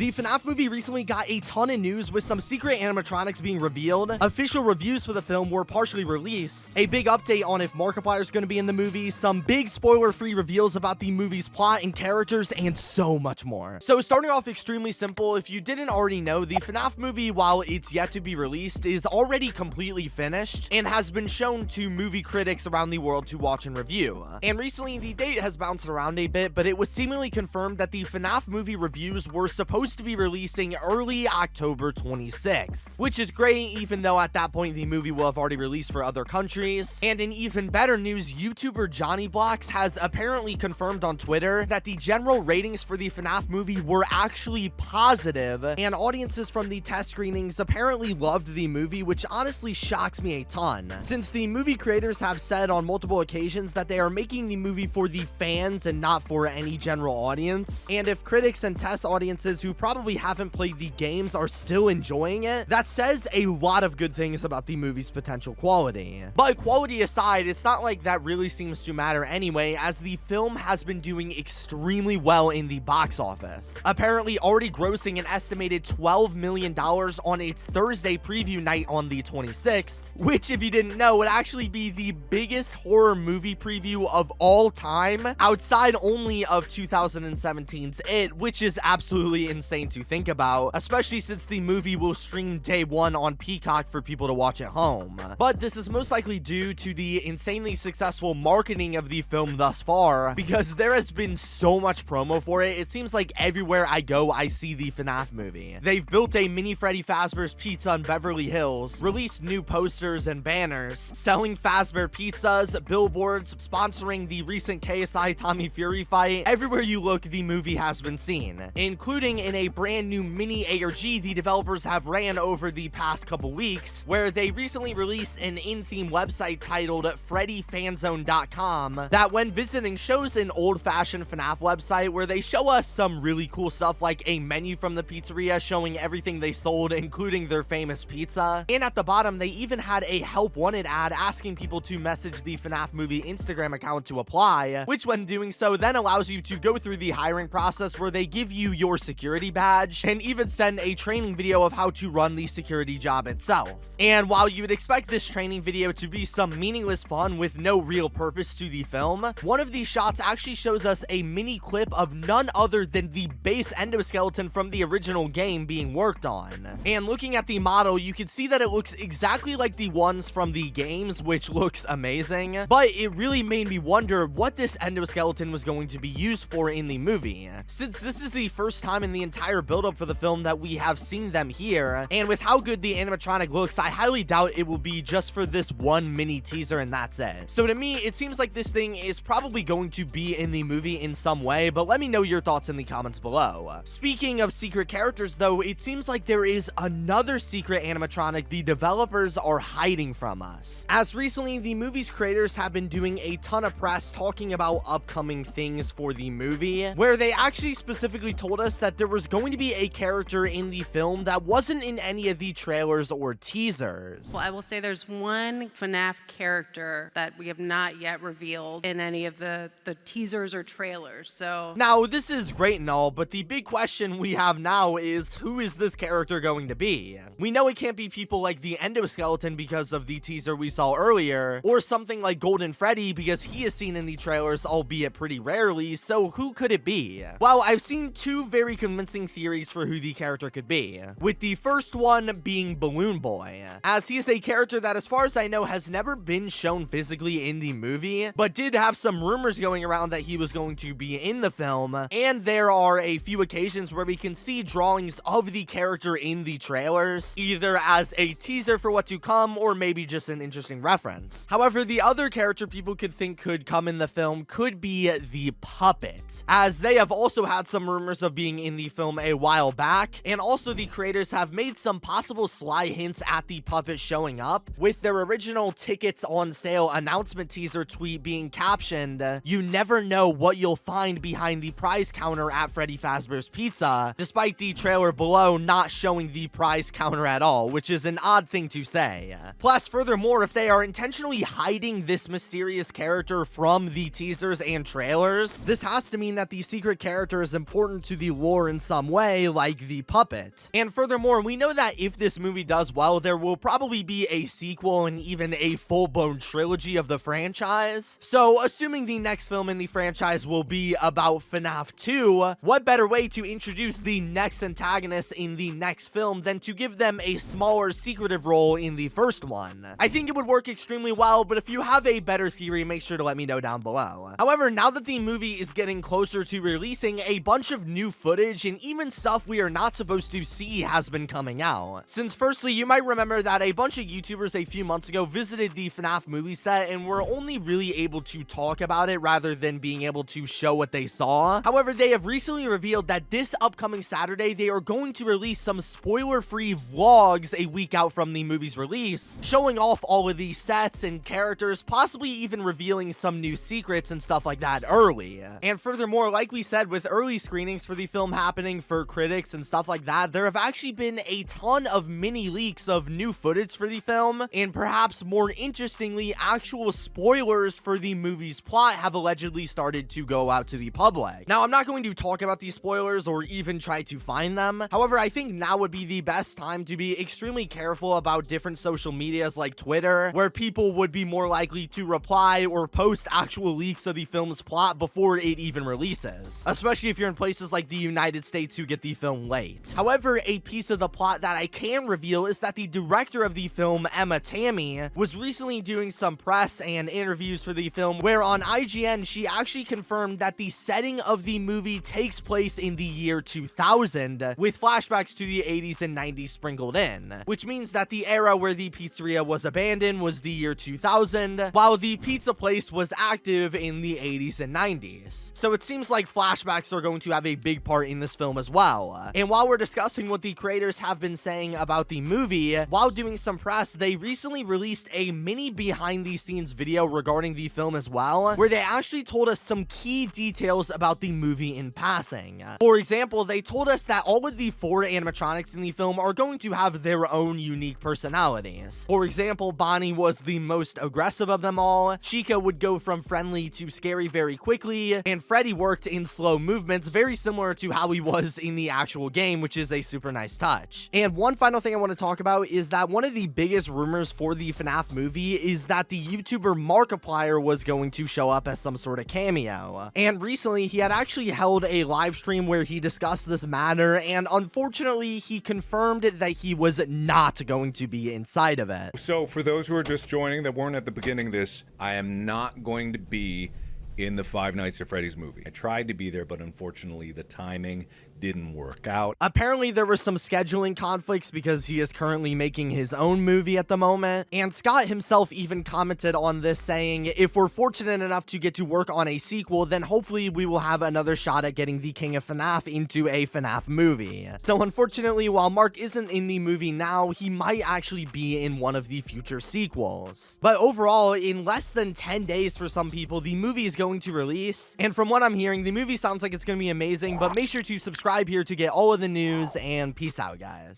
The FNAF movie recently got a ton of news with some secret animatronics being revealed. Official reviews for the film were partially released. A big update on if Markiplier is going to be in the movie, some big spoiler-free reveals about the movie's plot and characters, and so much more. So starting off extremely simple, if you didn't already know, the FNAF movie, while it's yet to be released, is already completely finished and has been shown to movie critics around the world to watch and review. And recently, the date has bounced around a bit, but it was seemingly confirmed that the FNAF movie reviews were supposed to be releasing early October 26th, which is great, even though at that point the movie will have already released for other countries. And in even better news, YouTuber Johnny Blocks has apparently confirmed on Twitter that the general ratings for the FNAF movie were actually positive, and audiences from the test screenings apparently loved the movie, which honestly shocks me a ton, since the movie creators have said on multiple occasions that they are making the movie for the fans and not for any general audience. And if critics and test audiences who probably haven't played the games are still enjoying it, that says a lot of good things about the movie's potential quality. But quality aside, it's not like that really seems to matter anyway, as the film has been doing extremely well in the box office, apparently already grossing an estimated $12 million on its Thursday preview night on the 26th, which, if you didn't know, would actually be the biggest horror movie preview of all time, outside only of 2017's It, which is absolutely insane to think about, especially since the movie will stream day one on Peacock for people to watch at home. But this is most likely due to the insanely successful marketing of the film thus far, because there has been so much promo for it. It seems like everywhere I go, I see the FNAF movie. They've built a mini Freddy Fazbear's Pizza in Beverly Hills, released new posters and banners, selling Fazbear pizzas, billboards, sponsoring the recent KSI Tommy Fury fight. Everywhere you look, the movie has been seen, including in a brand new mini ARG the developers have ran over the past couple weeks, where they recently released an in-theme website titled FreddyFanzone.com that, when visiting, shows an old-fashioned FNAF website where they show us some really cool stuff like a menu from the pizzeria showing everything they sold, including their famous pizza. And at the bottom, they even had a help wanted ad asking people to message the FNAF movie Instagram account to apply, which, when doing so, then allows you to go through the hiring process where they give you your security badge and even send a training video of how to run the security job itself. And while you would expect this training video to be some meaningless fun with no real purpose to the film, one of these shots actually shows us a mini clip of none other than the base endoskeleton from the original game being worked on. And looking at the model, you can see that it looks exactly like the ones from the games, which looks amazing, but it really made me wonder what this endoskeleton was going to be used for in the movie, since this is the first time in the entire build-up for the film that we have seen them here, and with how good the animatronic looks, I highly doubt it will be just for this one mini teaser and that's it. So to me, it seems like this thing is probably going to be in the movie in some way, but let me know your thoughts in the comments below. Speaking of secret characters though, it seems like there is another secret animatronic the developers are hiding from us, as recently the movie's creators have been doing a ton of press talking about upcoming things for the movie, where they actually specifically told us that there was going to be a character in the film that wasn't in any of the trailers or teasers. Well, I will say there's one FNAF character that we have not yet revealed in any of the teasers or trailers, so... Now, this is great and all, but the big question we have now is, who is this character going to be? We know it can't be people like the endoskeleton because of the teaser we saw earlier, or something like Golden Freddy because he is seen in the trailers, albeit pretty rarely, so who could it be? Well, I've seen two very convincing theories for who the character could be, with the first one being Balloon Boy, as he is a character that, as far as I know, has never been shown physically in the movie, but did have some rumors going around that he was going to be in the film, and there are a few occasions where we can see drawings of the character in the trailers, either as a teaser for what to come, or maybe just an interesting reference. However, the other character people could think could come in the film could be the puppet, as they have also had some rumors of being in the film a while back, and also the creators have made some possible sly hints at the puppet showing up, with their original tickets on sale announcement teaser tweet being captioned, "You never know what you'll find behind the prize counter at Freddy Fazbear's Pizza," despite the trailer below not showing the prize counter at all, which is an odd thing to say. Plus, furthermore, if they are intentionally hiding this mysterious character from the teasers and trailers, this has to mean that the secret character is important to the lore in some way, like the puppet. And furthermore, we know that if this movie does well, there will probably be a sequel and even a full-blown trilogy of the franchise. So, assuming the next film in the franchise will be about FNAF 2, what better way to introduce the next antagonist in the next film than to give them a smaller secretive role in the first one? I think it would work extremely well, but if you have a better theory, make sure to let me know down below. However, now that the movie is getting closer to releasing, a bunch of new footage and even stuff we are not supposed to see has been coming out. Since firstly, you might remember that a bunch of YouTubers a few months ago visited the FNAF movie set and were only really able to talk about it rather than being able to show what they saw. However, they have recently revealed that this upcoming Saturday, they are going to release some spoiler-free vlogs a week out from the movie's release, showing off all of these sets and characters, possibly even revealing some new secrets and stuff like that early. And furthermore, like we said, with early screenings for the film happening for critics and stuff like that, there have actually been a ton of mini leaks of new footage for the film, and perhaps more interestingly, actual spoilers for the movie's plot have allegedly started to go out to the public. Now, I'm not going to talk about these spoilers or even try to find them. However, I think now would be the best time to be extremely careful about different social medias like Twitter, where people would be more likely to reply or post actual leaks of the film's plot before it even releases, especially if you're in places like the United States who get the film late. However, a piece of the plot that I can reveal is that the director of the film, Emma Tammy, was recently doing some press and interviews for the film, where on IGN she actually confirmed that the setting of the movie takes place in the year 2000, with flashbacks to the 80s and 90s sprinkled in, which means that the era where the pizzeria was abandoned was the year 2000, while the pizza place was active in the 80s and 90s. So it seems like flashbacks are going to have a big part in this film as well. And while we're discussing what the creators have been saying about the movie, while doing some press, they recently released a mini behind the scenes video regarding the film as well, where they actually told us some key details about the movie in passing. For example, they told us that all of the 4 animatronics in the film are going to have their own unique personalities. For example, Bonnie was the most aggressive of them all, Chica would go from friendly to scary very quickly, and Freddy worked in slow movements, very similar to how he was in the actual game, which is a super nice touch. And one final thing I want to talk about is that one of the biggest rumors for the FNAF movie is that the YouTuber Markiplier was going to show up as some sort of cameo. And recently, he had actually held a live stream where he discussed this matter, and unfortunately, he confirmed that he was not going to be inside of it. So for those who are just joining that weren't at the beginning of this, I am not going to be in the Five Nights at Freddy's movie. I tried to be there, but unfortunately the timing didn't work out. Apparently there were some scheduling conflicts because he is currently making his own movie at the moment, and Scott himself even commented on this saying, if we're fortunate enough to get to work on a sequel, then hopefully we will have another shot at getting the King of FNAF into a FNAF movie. So unfortunately, while Mark isn't in the movie now, he might actually be in one of the future sequels. But overall, in less than 10 days for some people, the movie is going to release, and from what I'm hearing, the movie sounds like it's going to be amazing, but make sure to subscribe here to get all of the news, and peace out, guys.